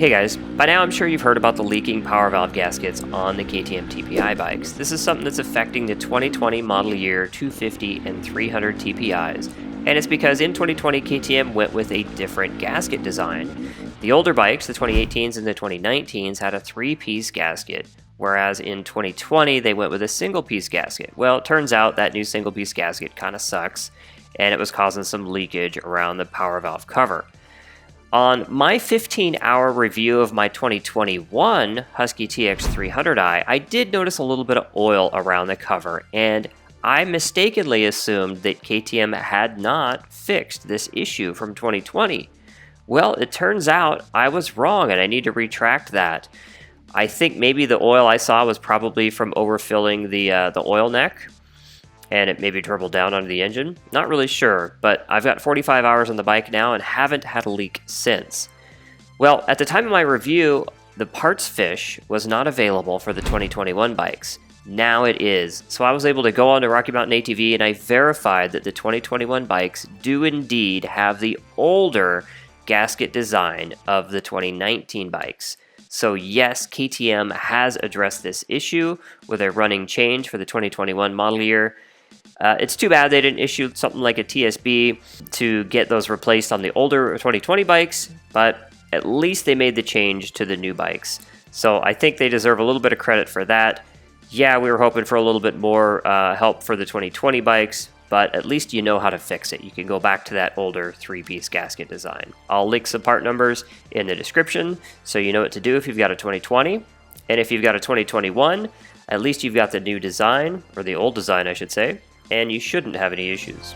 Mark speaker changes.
Speaker 1: Hey guys, by now I'm sure you've heard about the leaking Powervalve gaskets on the KTM TPI bikes. This is something that's affecting the 2020 model year 250 and 300 TPIs, and it's because in 2020 KTM went with a different gasket design. The older bikes, the 2018s and the 2019s, had a 3-piece gasket, whereas in 2020 they went with a single-piece gasket. Well, it turns out that new single-piece gasket kind of sucks, and it was causing some leakage around the Powervalve cover. On my 15-hour review of my 2021 Husky TX300i, I did notice a little bit of oil around the cover, and I mistakenly assumed that KTM had not fixed this issue from 2020. Well, it turns out I was wrong, and I need to retract that. I think maybe the oil I saw was probably from overfilling the oil neck, and it maybe dribbled down onto the engine. Not really sure, but I've got 45 hours on the bike now and haven't had a leak since. Well, at the time of my review, the parts fish was not available for the 2021 bikes. Now it is. So I was able to go on to Rocky Mountain ATV and I verified that the 2021 bikes do indeed have the older gasket design of the 2019 bikes. So yes, KTM has addressed this issue with a running change for the 2021 model year. It's too bad they didn't issue something like a TSB to get those replaced on the older 2020 bikes, but at least they made the change to the new bikes. So I think they deserve a little bit of credit for that. Yeah, we were hoping for a little bit more help for the 2020 bikes, but at least you know how to fix it. You can go back to that older 3-piece gasket design. I'll link some part numbers in the description so you know what to do if you've got a 2020. And if you've got a 2021, at least you've got the new design, or the old design I should say, and you shouldn't have any issues.